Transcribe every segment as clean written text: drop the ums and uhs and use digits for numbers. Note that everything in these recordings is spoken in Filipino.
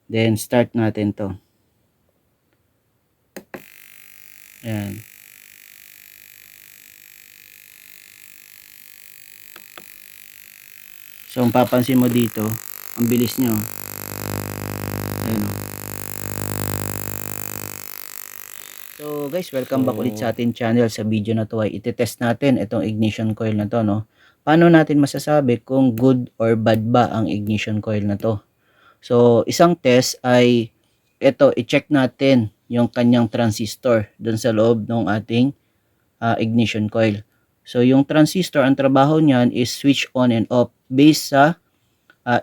Then start natin to. Ayan. So ang papansin mo dito, ang bilis nyo. Ayan. So guys, welcome back ulit sa ating channel. Sa video na to ay itetest natin itong ignition coil na to, no? Paano natin masasabi kung good or bad ba ang ignition coil na to? So isang test ay ito, i-check natin yung kanyang transistor dun sa loob ng ating ignition coil. So yung transistor, ang trabaho niyan is switch on and off based sa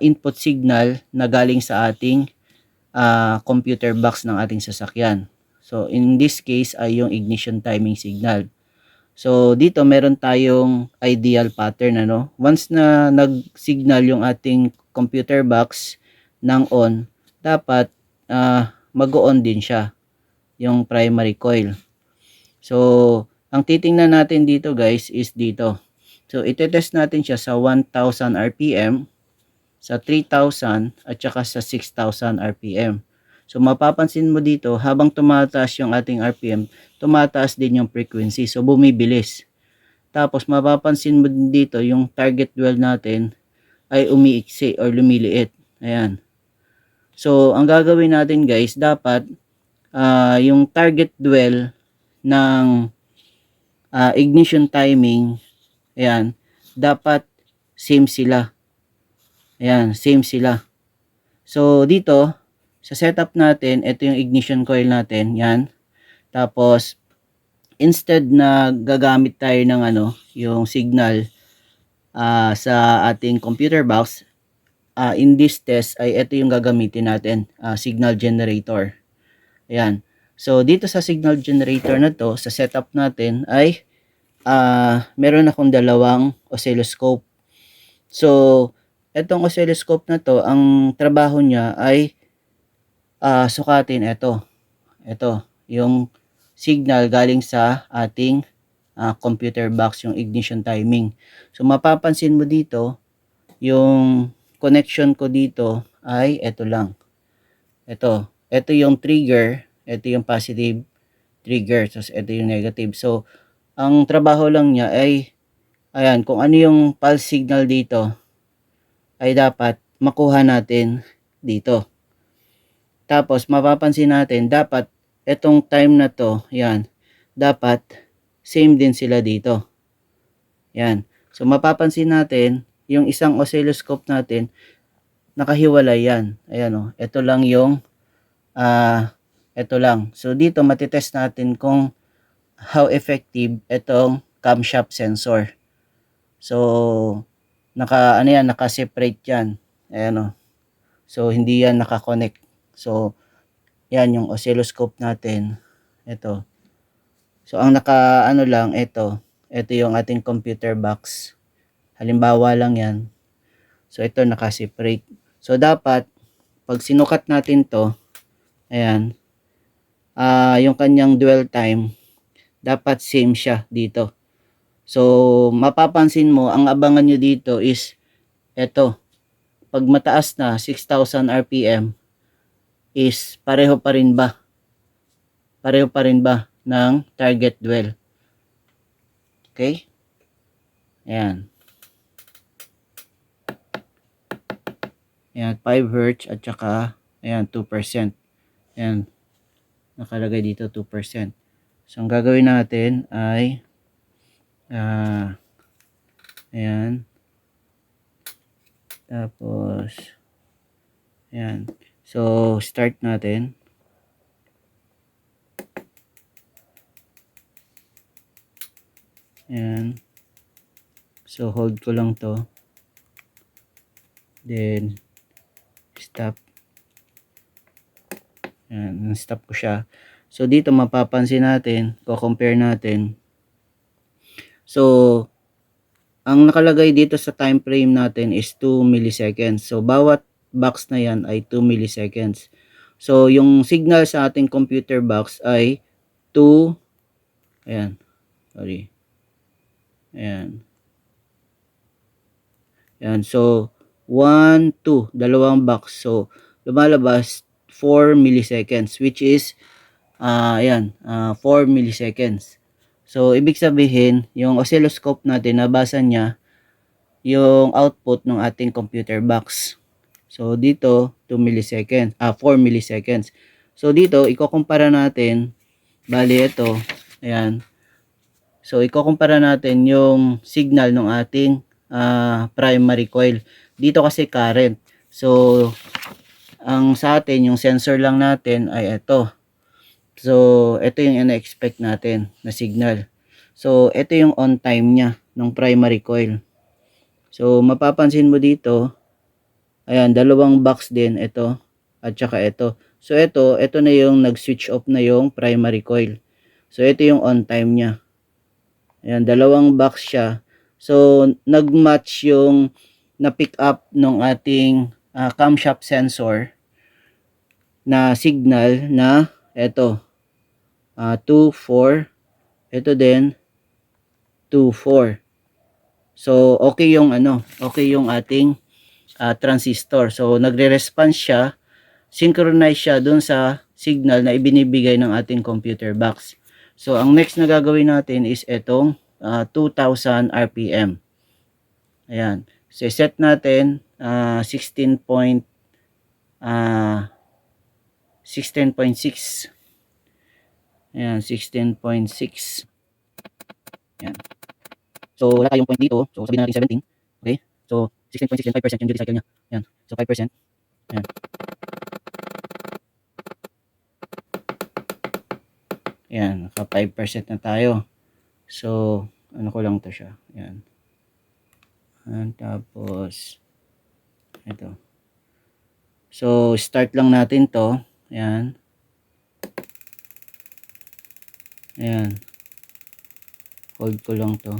input signal na galing sa ating computer box ng ating sasakyan. So in this case ay yung ignition timing signal. So dito meron tayong ideal pattern, ano. Once na nag-signal yung ating computer box ng on, dapat mag-on din siya yung primary coil. So ang titingnan natin dito guys is dito. So itetest natin siya sa 1000 RPM, sa 3000 at saka sa 6000 RPM. So mapapansin mo dito, habang tumataas yung ating RPM, tumataas din yung frequency. So bumibilis. Tapos mapapansin mo din dito, yung target dwell natin ay umiiksi or lumiliit. Ayan. So ang gagawin natin guys, dapat yung target dwell ng ignition timing, ayan, dapat same sila. Ayan, same sila. So dito, sa setup natin, ito yung ignition coil natin, yan. Tapos instead na gagamit tayo ng yung signal sa ating computer box, in this test ay ito yung gagamitin natin, signal generator. Ayan. So dito sa signal generator na to, sa setup natin ay meron akong dalawang oscilloscope. So etong oscilloscope na to, ang trabaho niya ay sukatin ito, yung signal galing sa ating computer box, yung ignition timing. So mapapansin mo dito, yung connection ko dito ay ito lang. Ito yung trigger, ito yung positive trigger, so ito yung negative. So ang trabaho lang niya ay, ayan, kung ano yung pulse signal dito ay dapat makuha natin dito. Tapos mapapansin natin, dapat etong time na to, yan, dapat same din sila dito. Yan. So mapapansin natin, yung isang oscilloscope natin, nakahiwalay yan. Ayan o, ito lang yung, ito lang. So dito matitest natin kung how effective itong camshaft sensor. So, naka-separate yan. Ayan o. So, hindi yan naka-connect. So, yan yung oscilloscope natin. Ito. So ang lang ito yung ating computer box. Halimbawa lang yan. So ito naka-separate. So dapat pag sinukat natin to, ayan, yung kanyang dwell time dapat same siya dito. So mapapansin mo, ang abangan nyo dito is ito. Pag mataas na 6000 RPM is pareho pa rin ba? Pareho pa rin ba ng target dwell? Okay? Ayan. Ayan, 5 Hz at saka, ayan, 2%. Ayan, nakalagay dito 2%. So, ang gagawin natin ay, ayan, tapos, ayan. So, start natin. Ayan. So, hold ko lang to. Then, stop. Ayan, stop ko siya. So, dito mapapansin natin, compare natin. So, ang nakalagay dito sa time frame natin is 2 milliseconds. So, bawat box na yan ay 2 milliseconds. So, yung signal sa ating computer box ay 2, ayan, sorry. Ayan. Ayan, so, 1, 2, dalawang box. So, lumalabas 4 milliseconds, which is ayan, 4 milliseconds. So ibig sabihin, yung oscilloscope natin nabasa niya yung output ng ating computer box. So dito 2 milliseconds, 4 milliseconds. So dito ikukumpara natin, bali ito, ayan. So ikukumpara natin yung signal ng ating primary coil. Dito kasi current. So ang sa atin yung sensor lang natin ay ito. So ito yung ina-expect natin na signal. So ito yung on time niya ng primary coil. So mapapansin mo dito, ayan, dalawang box din ito at saka ito. So ito na yung nag-switch off na yung primary coil. So ito yung on time niya. Ayan, dalawang box siya. So nag-match yung na-pick up ng ating camshaft sensor na signal na ito 2, 4. Ito din 2, 4. So okay yung okay yung ating transistor. So nagre-response siya, synchronize siya dun sa signal na ibinibigay ng ating computer box. So ang next na gagawin natin is itong 2000 RPM. Ayan. So set natin 16.6. Ayan, 16.6. Ayan. So wala tayong point dito. So sabihin natin 17. Okay? So 16.6 yan, 5% yung duty cycle niya. Ayan. So 5%. Ayan. Ayan, naka 5% na tayo. So ano ko lang to siya. Ayan. And tapos ito. So start lang natin to. Ayan. Ayan. Hold ko lang to.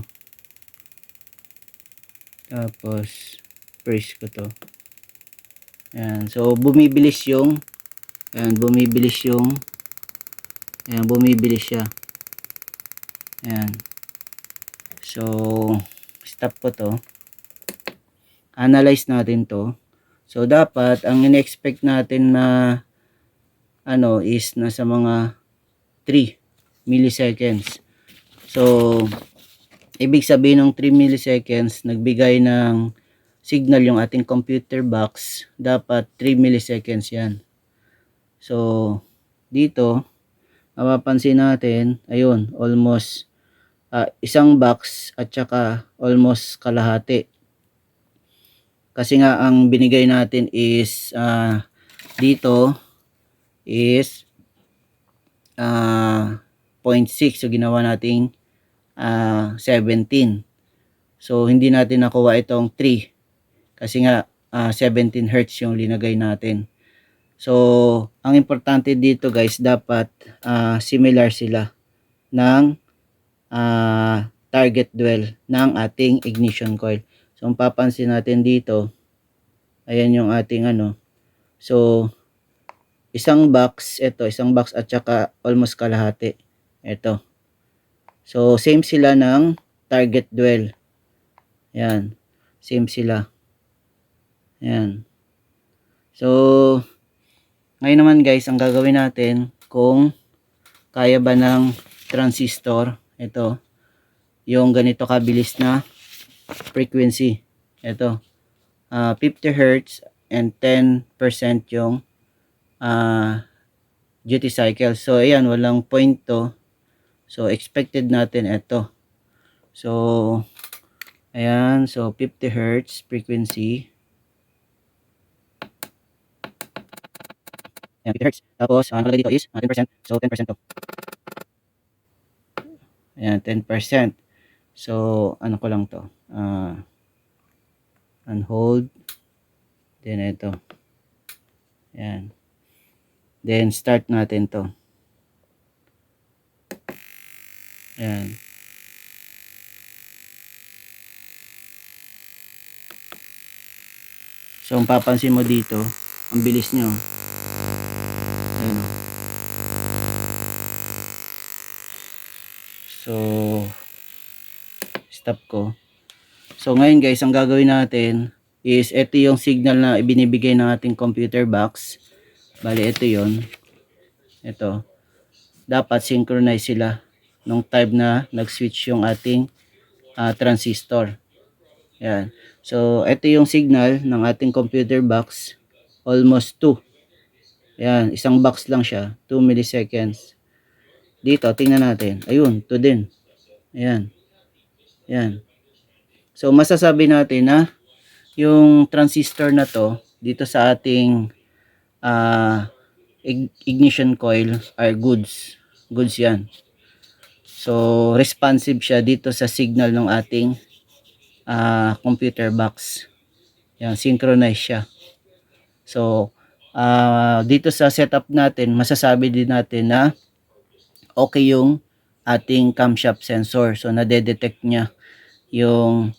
Tapos press ko to. Ayan. So bumibilis yung bumibilis siya. Ayan. So stop ko to. Analyze natin to. So dapat ang in-expect natin na is nasa mga 3 milliseconds. So ibig sabihin ng 3 milliseconds nagbigay ng signal yung ating computer box, dapat 3 milliseconds yan. So dito mapapansin natin, ayun, almost isang box at saka almost kalahati. Kasi nga ang binigay natin is dito is 0.6. So ginawa nating 17. So hindi natin nakuha itong 3 kasi nga 17 Hz yung linagay natin. So ang importante dito guys, dapat similar sila ng target dwell ng ating ignition coil. So ang papansin natin dito, ayan yung ating so isang box at saka almost kalahati ito. So same sila ng target dwell. Ayan, same sila. Ayan. So ngayon naman guys, ang gagawin natin, kung kaya ba ng transistor ito yung ganito kabilis na frequency. Ito 50 Hz and 10% yung duty cycle. So ayan, walang point to. So expected natin ito. So ayan, so 50 Hz frequency. Ayan, 50 Hz. Tapos ang nakalagay dito is 10%. So 10% to. Ayan, 10%. So ano ko lang to. Unhold. Then ito. Ayan. Then start natin to. Ayan. So ang papansin mo dito, ang bilis nyo. Ayan. So stop ko. So ngayon guys, ang gagawin natin is ito yung signal na ibinibigay ng ating computer box. Bali, ito yon. Ito. Dapat synchronize sila nung time na nag-switch yung ating transistor. Yan. So, ito yung signal ng ating computer box. Almost 2. Yan. Isang box lang siya. 2 milliseconds. Dito, tingnan natin. Ayun, 2 din. Ayan. Yan. So, masasabi natin na yung transistor na to, dito sa ating ignition coil are goods. Goods yan. So, responsive siya dito sa signal ng ating computer box. Yan, synchronize siya. So, dito sa setup natin, masasabi din natin na okay yung ating camshaft sensor. So, nade-detect niya yung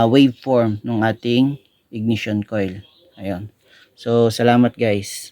waveform ng ating ignition coil. Ayun. So, salamat guys.